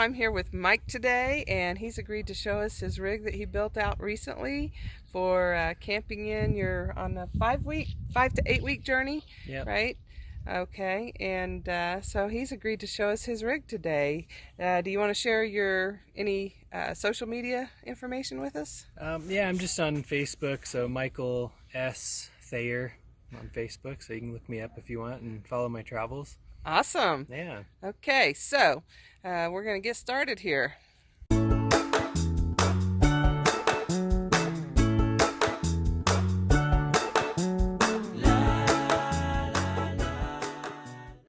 I'm here with Mike today, and he's agreed to show us his rig that he built out recently for camping in. You're on a 5 to 8 week journey, right? Okay, and so he's agreed to show us his rig today. Do you want to share any social media information with us? Yeah, I'm just on Facebook, so Michael S. Thayer on Facebook, so you can look me up if you want and follow my travels. Awesome. Yeah. Okay, so we're going to get started here.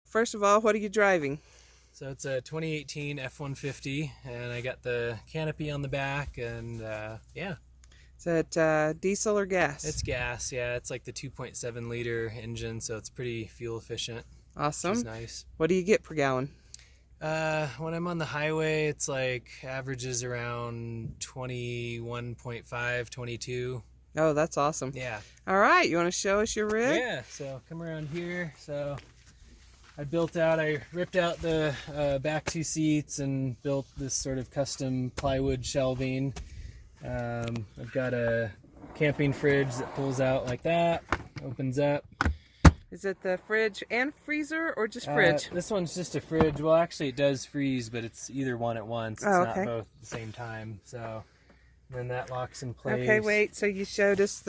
First of all, what are you driving? So it's a 2018 F150, and I got the canopy on the back, and yeah. Is that diesel or gas? It's gas, yeah. It's like the 2.7 liter engine, so it's pretty fuel efficient. Awesome. Which is nice. What do you get per gallon? When I'm on the highway, it's like averages around 21.5, 22. Oh, that's awesome. Yeah. All right, you want to show us your rig? Yeah, so come around here. So I ripped out the back two seats and built this sort of custom plywood shelving. I've got a camping fridge that pulls out like that, opens up. Is it the fridge and freezer, or just fridge? This one's just a fridge. Well, actually it does freeze, but it's either one at once. It's not both at the same time. So then that locks in place. Okay, wait, so you showed us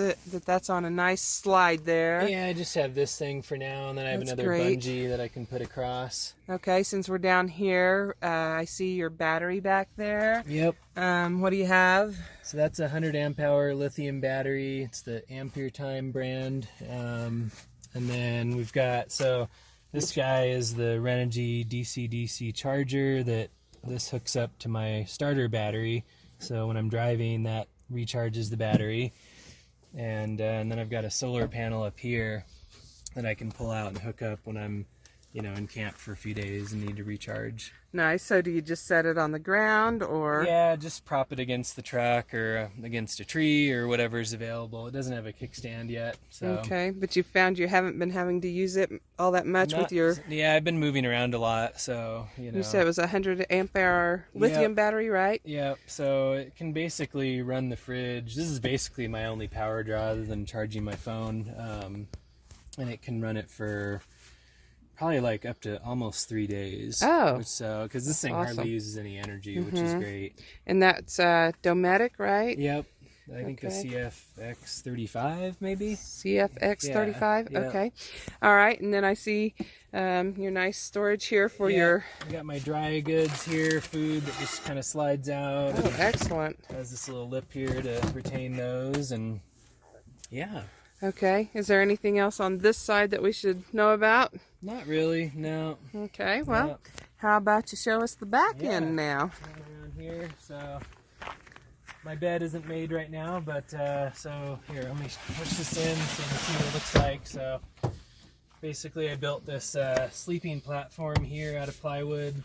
that's on a nice slide there. Yeah, I just have this thing for now, and then I have another bungee that I can put across. Okay, since we're down here, I see your battery back there. Yep. What do you have? So that's a 100 amp hour lithium battery. It's the Ampere brand. And then we've got, so this guy is the Renogy DC charger that this hooks up to my starter battery. So when I'm driving, that recharges the battery. And then I've got a solar panel up here that I can pull out and hook up when I'm, in camp for a few days and need to recharge. Nice. So do you just set it on the ground, or? Yeah, just prop it against the truck or against a tree or whatever's available. It doesn't have a kickstand yet. So. Okay, but you found you haven't been having to use it all that much with your... Yeah, I've been moving around a lot, so, You said it was a 100 amp hour lithium battery, right? Yep, so it can basically run the fridge. This is basically my only power draw other than charging my phone. And it can run it for probably like up to almost 3 days. Oh. Because this thing hardly uses any energy, which is great. And that's Dometic, right? Yep. I think the CFX35 maybe? CFX35? Yeah. Okay. All right, and then I see your nice storage here for your... I got my dry goods here, food that just kind of slides out. Oh, excellent. Has this little lip here to retain those, and yeah. Okay. Is there anything else on this side that we should know about? Not really, no. Okay, well, how about you show us the back end now? Around here, so my bed isn't made right now, but so here, let me push this in so you can see what it looks like. So basically I built this sleeping platform here out of plywood,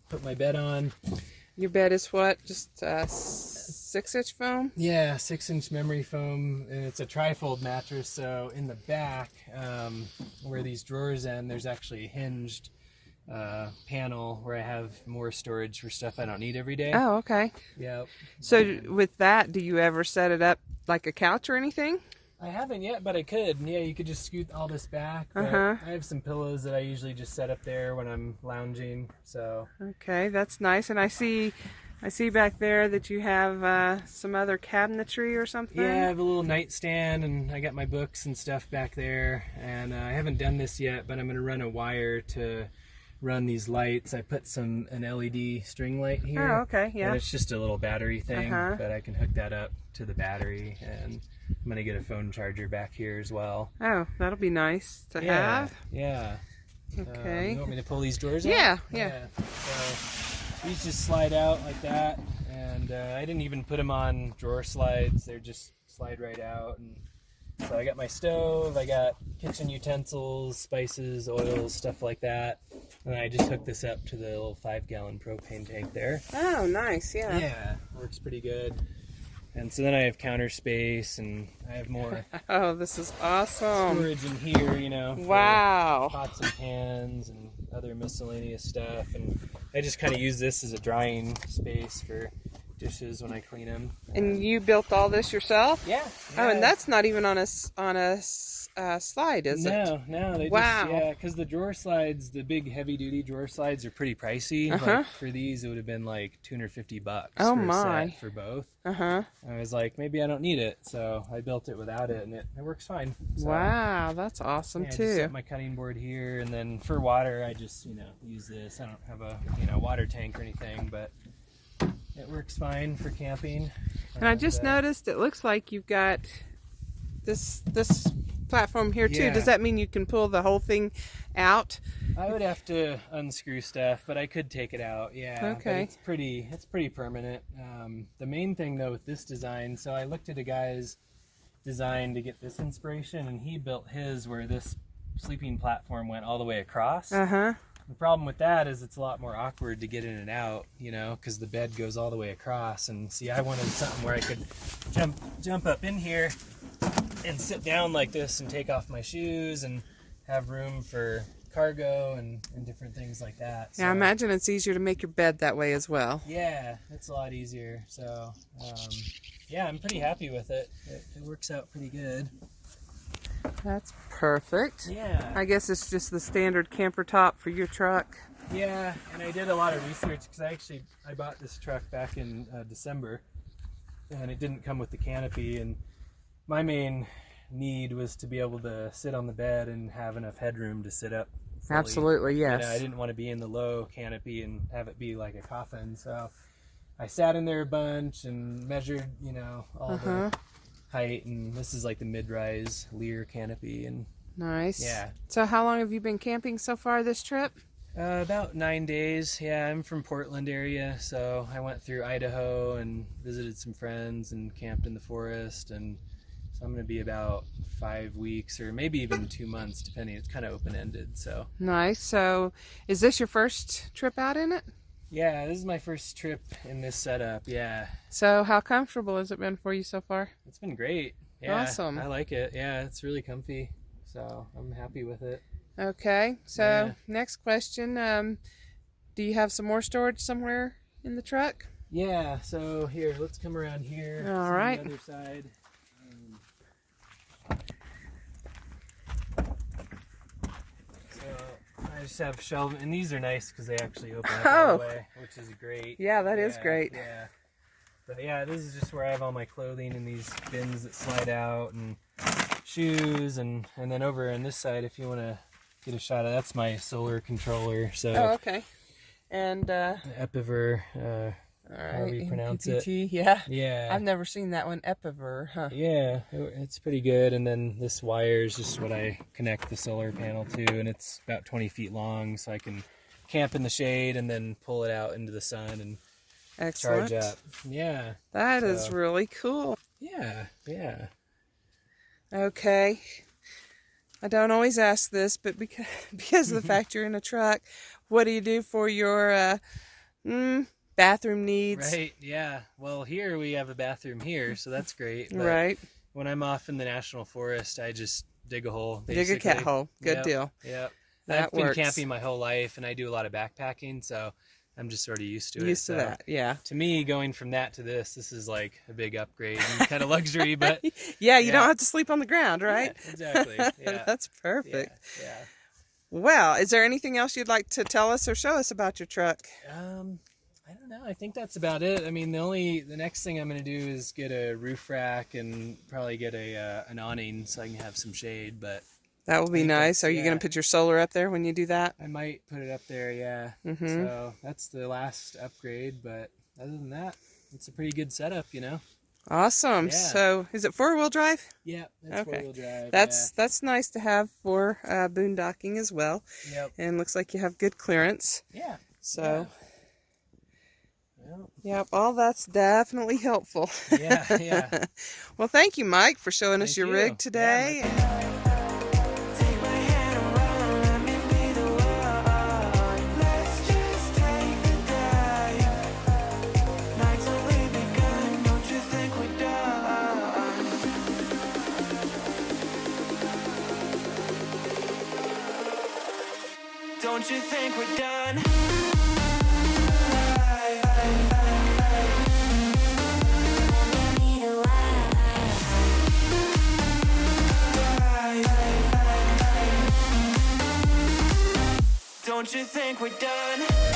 put my bed on. Your bed is what, just 6-inch foam? Yeah, 6-inch memory foam, and it's a trifold mattress. So in the back, where these drawers end, there's actually a hinged panel where I have more storage for stuff I don't need every day. Oh, okay. Yep. So with that, do you ever set it up like a couch or anything? I haven't yet, but I could. Yeah, you could just scoot all this back. I have some pillows that I usually just set up there when I'm lounging. So. Okay, that's nice. And I see back there that you have some other cabinetry or something. Yeah, I have a little nightstand, and I got my books and stuff back there. And I haven't done this yet, but I'm going to run a wire to run these lights. I put an LED string light here. Oh, okay, yeah. And it's just a little battery thing, but I can hook that up to the battery, and I'm going to get a phone charger back here as well. Oh, that'll be nice to have. Yeah. Okay. You want me to pull these drawers out? Yeah. So these just slide out like that, and I didn't even put them on drawer slides. They're just slide right out. And so I got my stove, I got kitchen utensils, spices, oils, stuff like that. And I just hooked this up to the little 5-gallon propane tank there. Oh, nice, yeah. Yeah, works pretty good. And so then I have counter space, and I have more oh, this is awesome. storage in here, Wow. Pots and pans and other miscellaneous stuff. And I just kind of use this as a drying space for dishes when I clean them. And you built all this yourself? Yeah. Oh, and that's not even on a slide, is it? No. Wow. Because the drawer slides, the big heavy-duty drawer slides are pretty pricey. Like for these, it would have been like $250 oh for my. a set for both. I was like, maybe I don't need it, so I built it without it, and it works fine. So, wow, that's awesome I too. just set my cutting board here, and then for water, I just use this. I don't have a water tank or anything, but it works fine for camping. And I just noticed it looks like you've got this platform here too. Yeah. Does that mean you can pull the whole thing out? I would have to unscrew stuff, but I could take it out. Yeah. Okay. But it's pretty permanent. The main thing though with this design, so I looked at a guy's design to get this inspiration, and he built his where this sleeping platform went all the way across. The problem with that is it's a lot more awkward to get in and out, because the bed goes all the way across. And see, I wanted something where I could jump up in here and sit down like this and take off my shoes and have room for cargo and different things like that. So, yeah, I imagine it's easier to make your bed that way as well. Yeah, it's a lot easier. So, yeah, I'm pretty happy with it. It works out pretty good. That's perfect. Yeah. I guess it's just the standard camper top for your truck. Yeah, and I did a lot of research because I bought this truck back in December, and it didn't come with the canopy, and my main need was to be able to sit on the bed and have enough headroom to sit up fully. Absolutely, yes. I didn't want to be in the low canopy and have it be like a coffin, so I sat in there a bunch and measured, all the height, and this is like the mid-rise Leer canopy. And nice. Yeah. So how long have you been camping so far this trip? About 9 days. Yeah, I'm from Portland area, so I went through Idaho and visited some friends and camped in the forest, and so I'm going to be about 5 weeks or maybe even 2 months, depending. It's kind of open-ended. So nice. So is this your first trip out in it? Yeah, this is my first trip in this setup. Yeah. So how comfortable has it been for you so far? It's been great. Yeah, awesome. I like it. Yeah, it's really comfy, so I'm happy with it. Okay, so next question, do you have some more storage somewhere in the truck? Yeah, so here, let's come around here. All right. The other side. I just have shelves, and these are nice because they actually open up all the way, which is great. Yeah, that is great. Yeah. But yeah, this is just where I have all my clothing in these bins that slide out, and shoes, and then over on this side, if you want to get a shot of, that's my solar controller. So. Oh, okay. And Epiver, however you pronounce it. Yeah. Yeah. I've never seen that one, Epiver, huh? Yeah, it's pretty good. And then this wire is just what I connect the solar panel to, and it's about 20 feet long, so I can camp in the shade and then pull it out into the sun and excellent. Charge up. Yeah. That is really cool. Yeah, yeah. Okay. I don't always ask this, but because of the fact you're in a truck, what do you do for your bathroom needs? Right, yeah. Well, here we have a bathroom here, so that's great. But right. when I'm off in the national forest, I just dig a hole, basically. Dig a cat hole. Good deal. Yep. I've been camping my whole life, and I do a lot of backpacking, so I'm just sort of used to it. Used to that, yeah. To me, going from that to this is like a big upgrade and kind of luxury, but... yeah, you don't have to sleep on the ground, right? Yeah, exactly, yeah. That's perfect. Yeah. Well, is there anything else you'd like to tell us or show us about your truck? I don't know. I think that's about it. I mean, the next thing I'm going to do is get a roof rack and probably get an awning so I can have some shade, but... That will be nice. Are you going to put your solar up there when you do that? I might put it up there, yeah. So that's the last upgrade, but other than that, it's a pretty good setup, Awesome. Yeah. So is it 4-wheel drive? Yeah, that's okay. 4-wheel drive. That's nice to have for boondocking as well. Yep. And looks like you have good clearance. Yeah. So, yep, all that's definitely helpful. Yeah. Well, thank you, Mike, for showing us your rig today. Don't Don't you think we're done? Don't you think we're done?